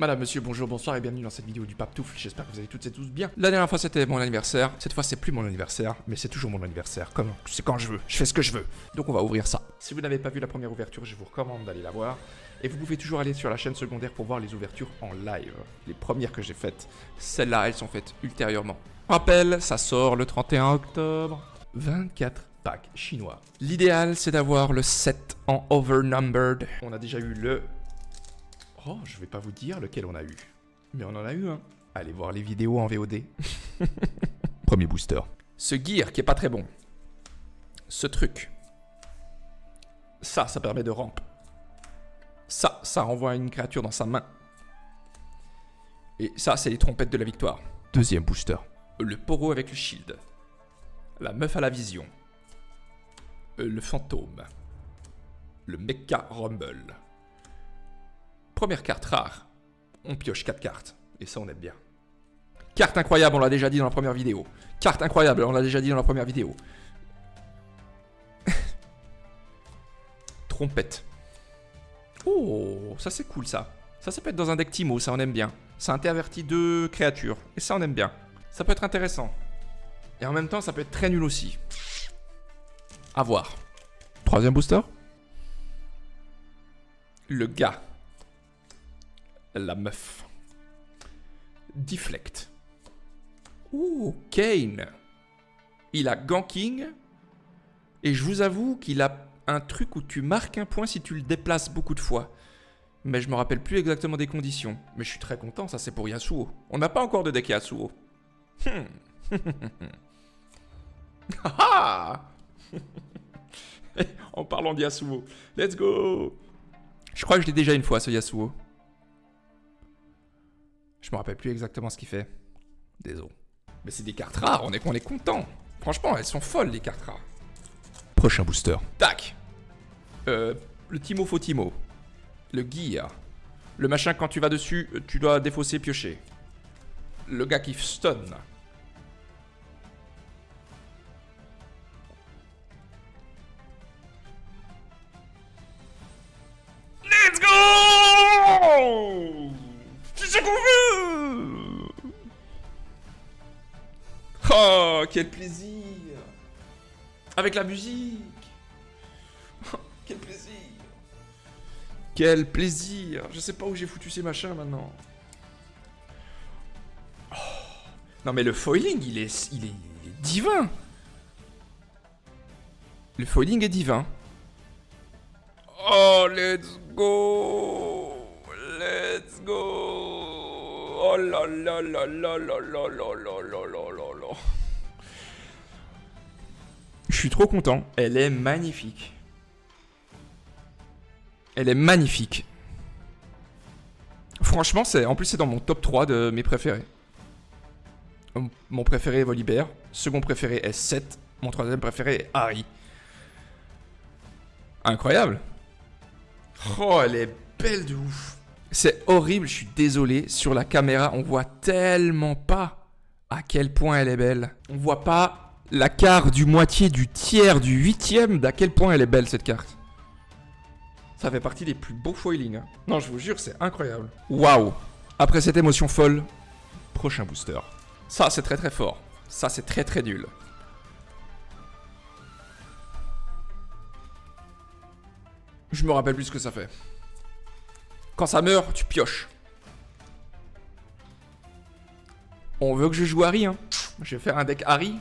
Madame, monsieur, bonjour, bonsoir et bienvenue dans cette vidéo du Pape Toufle. J'espère que vous allez toutes et tous bien. La dernière fois c'était mon anniversaire. Cette fois c'est plus mon anniversaire, mais c'est toujours mon anniversaire. Comment? C'est quand je veux. Je fais ce que je veux. Donc on va ouvrir ça. Si vous n'avez pas vu la première ouverture, je vous recommande d'aller la voir. Et vous pouvez toujours aller sur la chaîne secondaire pour voir les ouvertures en live. Les premières que j'ai faites, celles-là, elles sont faites ultérieurement. Rappel, ça sort le 31 octobre. 24 packs chinois. L'idéal, c'est d'avoir le 7 en overnumbered. On a déjà eu le... Oh, je vais pas vous dire lequel on a eu. Mais on en a eu un. Allez voir les vidéos en VOD. Premier booster. Ce gear qui est pas très bon. Ce truc. Ça permet de ramp. Ça renvoie une créature dans sa main. Et ça, c'est les trompettes de la victoire. Deuxième booster. Le poro avec le shield. La meuf à la vision. Le fantôme. Le mecha rumble. Première carte rare. On pioche 4 cartes. Et ça, on aime bien. Carte incroyable, on l'a déjà dit dans la première vidéo. Carte incroyable, on l'a déjà dit dans la première vidéo. Trompette. Oh, ça c'est cool ça. Ça peut être dans un deck Timo, ça on aime bien. Ça intervertit 2 créatures. Et ça on aime bien. Ça peut être intéressant. Et en même temps, ça peut être très nul aussi. À voir. Troisième booster. Le gars. La meuf. Deflect. Ouh, Kane. Il a ganking. Et je vous avoue qu'il a un truc où tu marques un point si tu le déplaces beaucoup de fois. Mais je me rappelle plus exactement des conditions. Mais je suis très content, ça c'est pour Yasuo. On n'a pas encore de deck Yasuo. En parlant de Yasuo. Let's go. Je crois que je l'ai déjà une fois ce Yasuo. Je me rappelle plus exactement ce qu'il fait. Désolé. Mais c'est des cartes rares, on est content. Franchement, elles sont folles les cartes rares. Prochain booster. Tac. Le Timo Fotimo. Le gear. Le machin, quand tu vas dessus, tu dois défausser, piocher. Le gars qui stun. Let's go! C'est ce qu'on veut! Oh, quel plaisir! Avec la musique! Quel plaisir! Quel plaisir! Je sais pas où j'ai foutu ces machins maintenant. Oh. Non mais le foiling, il est divin! Le foiling est divin. Oh, let's go! Let's go! Oh là là là là là là là là là là là. Je suis trop content. Elle est magnifique. Elle est magnifique. Franchement, en plus c'est dans mon top 3 de mes préférés. Mon préféré est Volibear. Second préféré est Seth. Mon troisième préféré est Harry. Incroyable. Oh, elle est belle de ouf. C'est horrible, je suis désolé. Sur la caméra, on voit tellement pas à quel point elle est belle. On voit pas la quart du moitié, du tiers, du huitième d'à quel point elle est belle cette carte. Ça fait partie des plus beaux foilings. Hein. Non, je vous jure, c'est incroyable. Waouh. Après cette émotion folle, prochain booster. Ça, c'est très très fort. Ça, c'est très très nul. Je me rappelle plus ce que ça fait. Quand ça meurt, tu pioches. On veut que je joue Harry, hein. Je vais faire un deck Harry.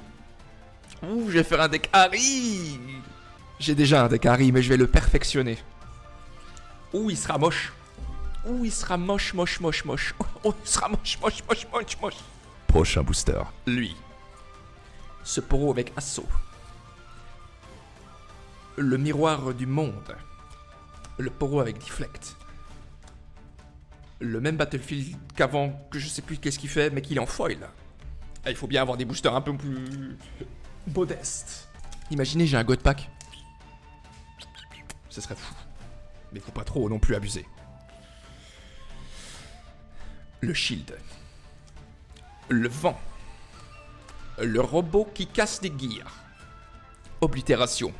Ouh, je vais faire un deck Harry. J'ai déjà un deck Harry, mais je vais le perfectionner. Ouh, il sera moche. Ouh, il sera moche, moche, moche, moche. Oh, il sera moche, moche, moche, moche, moche. Prochain booster. Lui. Ce poro avec assaut. Le miroir du monde. Le poro avec deflect. Le même Battlefield qu'avant, que je sais plus qu'est-ce qu'il fait, mais qu'il est en foil. Ah, il faut bien avoir des boosters un peu plus modestes. Imaginez, j'ai un God Pack. Ce serait fou. Mais faut pas trop non plus abuser. Le shield. Le vent. Le robot qui casse des gears. Oblitération.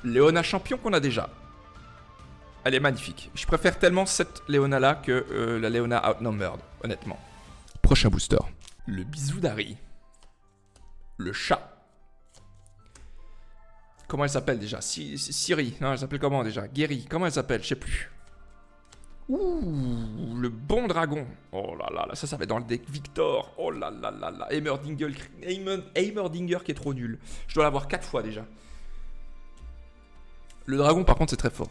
Léona champion qu'on a déjà. Elle est magnifique. Je préfère tellement cette Léona là que la Léona Outnumbered, honnêtement. Prochain booster. Le bisou d'Harry. Le chat. Comment elle s'appelle déjà? Siri. Non, elle s'appelle comment déjà? Gary. Comment elle s'appelle? Je sais plus. Ouh, le bon dragon. Oh là là, ça va être dans le deck Victor. Oh là là là là. Heimerdinger qui est trop nul. Je dois l'avoir 4 fois déjà. Le dragon, par contre, c'est très fort.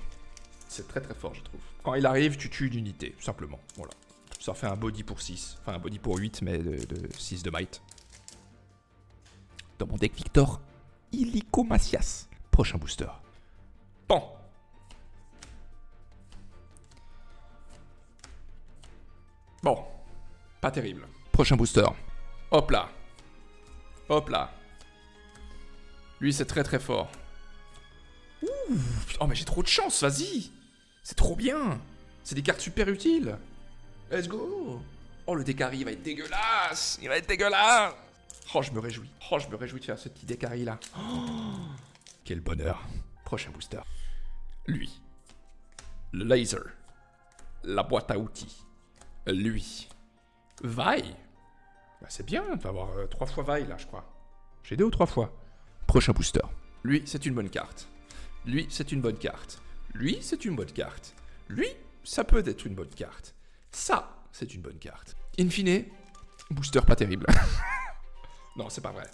C'est très très fort, je trouve. Quand il arrive, tu tues une unité, simplement. Voilà. Ça fait un body pour 6. Enfin, un body pour 8, mais de 6 de might. Dans mon deck Victor, Illico Macias. Prochain booster. Pan. Bon. Pas terrible. Prochain booster. Hop là. Hop là. Lui, c'est très très fort. Ouh. Oh, mais j'ai trop de chance, vas-y. C'est trop bien. C'est des cartes super utiles. Let's go. Oh, le Dekari, il va être dégueulasse. Il va être dégueulasse. Oh, je me réjouis. Oh, je me réjouis de faire ce petit Dekari là. Oh, quel bonheur. Prochain booster. Lui. Le laser. La boîte à outils. Lui. Vaille. Bah, c'est bien de avoir 3 fois Vaille là, je crois. J'ai 2 ou 3 fois. Prochain booster. Lui, c'est une bonne carte. Lui, c'est une bonne carte. Lui, c'est une bonne carte. Lui, ça peut être une bonne carte. Ça, c'est une bonne carte. In fine, booster pas terrible. Non, c'est pas vrai.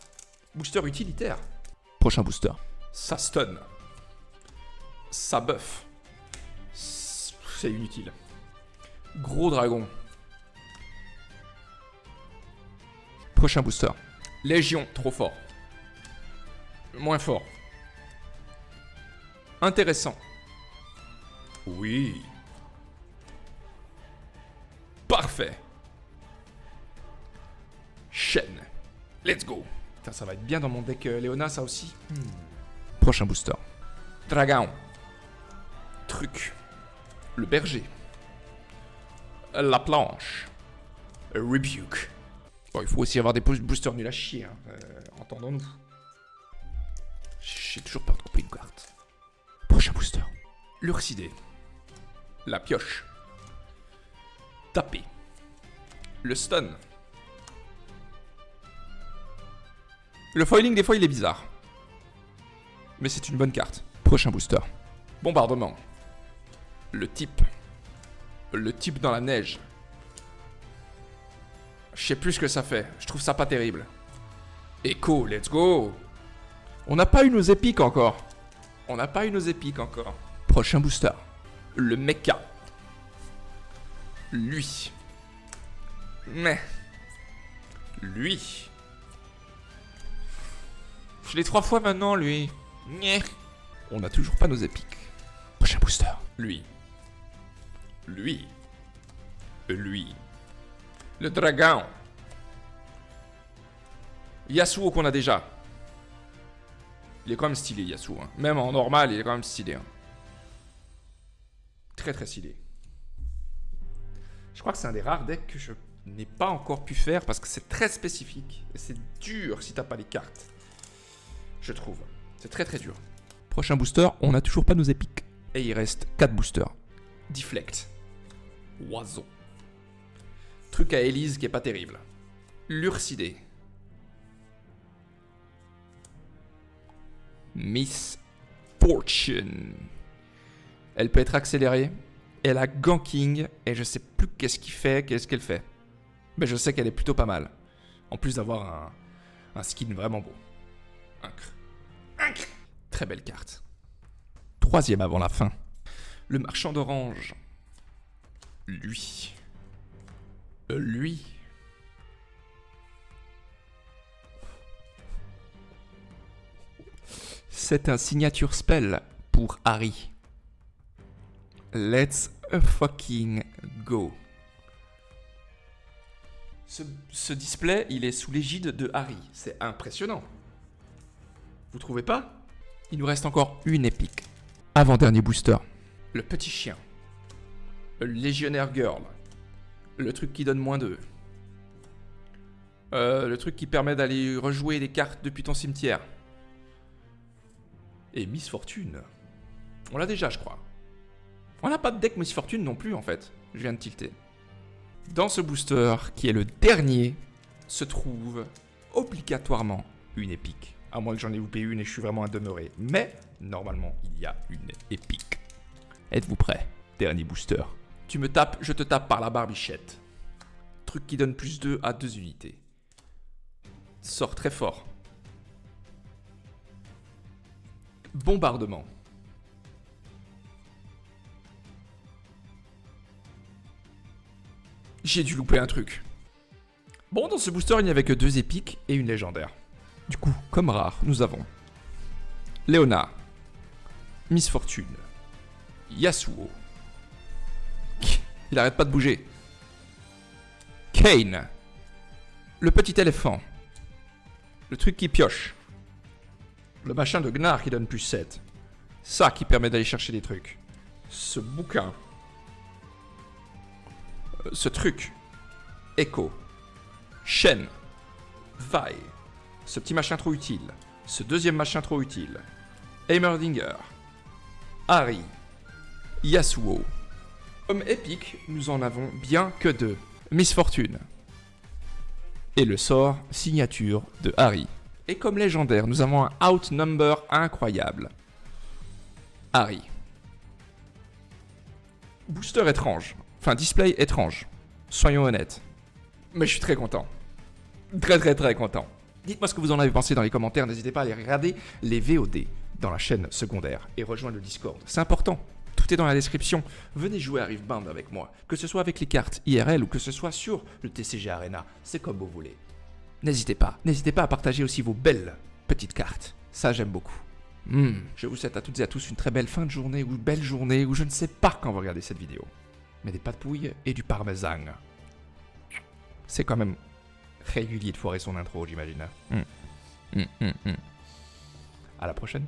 Booster utilitaire. Prochain booster. Ça stun. Ça buff. C'est inutile. Gros dragon. Prochain booster. Légion, trop fort. Moins fort. Intéressant. Oui. Parfait. Chaîne. Let's go. Putain, ça va être bien dans mon deck Léona, ça aussi. Prochain booster. Dragon. Truc. Le berger. La planche. Rebuke. Bon, il faut aussi avoir des boosters nuls à chier, hein. Entendons-nous. J'ai toujours pas trouvé une carte. Prochain booster. L'Ursidé. La pioche. Taper. Le stun. Le foiling, des fois, il est bizarre. Mais c'est une bonne carte. Prochain booster. Bombardement. Le type. Le type dans la neige. Je sais plus ce que ça fait. Je trouve ça pas terrible. Echo, let's go. On n'a pas eu nos épiques encore. On n'a pas eu nos épiques encore. Prochain booster. Le mecha. Lui. Mais. Lui. Je l'ai 3 fois maintenant, lui. On n'a toujours pas nos épiques. Prochain booster. Lui. Lui. Lui. Le dragon. Yasuo qu'on a déjà. Il est quand même stylé, Yasuo. Hein. Même en normal, il est quand même stylé. Hein. Très très stylé. Je crois que c'est un des rares decks que je n'ai pas encore pu faire parce que c'est très spécifique. Et c'est dur si t'as pas les cartes. Je trouve. C'est très très dur. Prochain booster, on n'a toujours pas nos épiques. Et il reste 4 boosters. Deflect. Oiseau. Truc à Elise qui est pas terrible. L'Ursidé. Miss Fortune. Elle peut être accélérée. Elle a ganking. Et je sais plus qu'est-ce qu'elle fait. Mais je sais qu'elle est plutôt pas mal. En plus d'avoir un skin vraiment beau. Incre. Très belle carte. 3e avant la fin. Le marchand d'orange. Lui. Lui. C'est un signature spell pour Harry. Let's fucking go. Ce display, il est sous l'égide de Harry. C'est impressionnant. Vous trouvez pas? Il nous reste encore une épique. Avant-dernier booster. Le petit chien. Le légionnaire girl. Le truc qui donne -2. Le truc qui permet d'aller rejouer des cartes depuis ton cimetière. Et Miss Fortune. On l'a déjà, je crois. On n'a pas de deck Miss Fortune non plus en fait. Je viens de tilter. Dans ce booster, qui est le dernier, se trouve obligatoirement une épique. À moins que j'en ai loupé une et je suis vraiment un demeuré. Mais, normalement, il y a une épique. Êtes-vous prêts? Dernier booster. Tu me tapes, je te tape par la barbichette. Truc qui donne plus 2 à 2 unités. Sort très fort. Bombardement. J'ai dû louper un truc. Bon, dans ce booster, il n'y avait que 2 épiques et une légendaire. Du coup, comme rare, nous avons Léona, Miss Fortune, Yasuo. Il arrête pas de bouger. Kane, le petit éléphant, le truc qui pioche, le machin de Gnar qui donne plus 7, ça qui permet d'aller chercher des trucs, ce bouquin, ce truc, Echo, Shen, Vi, ce petit machin trop utile, ce deuxième machin trop utile, Heimerdinger, Harry, Yasuo. Comme épique, nous en avons bien que 2. Miss Fortune. Et le sort signature de Harry. Et comme légendaire, nous avons un outnumber incroyable. Harry. Booster étrange. Enfin, display étrange. Soyons honnêtes. Mais je suis très content. Très content. Dites-moi ce que vous en avez pensé dans les commentaires. N'hésitez pas à aller regarder les VOD dans la chaîne secondaire et rejoindre le Discord. C'est important. Tout est dans la description. Venez jouer à Riftbound avec moi. Que ce soit avec les cartes IRL ou que ce soit sur le TCG Arena. C'est comme vous voulez. N'hésitez pas. N'hésitez pas à partager aussi vos belles petites cartes. Ça, j'aime beaucoup. Je vous souhaite à toutes et à tous une très belle fin de journée ou belle journée ou je ne sais pas quand vous regardez cette vidéo. Mais des patouilles et du parmesan. C'est quand même régulier de foirer son intro, j'imagine. À la prochaine.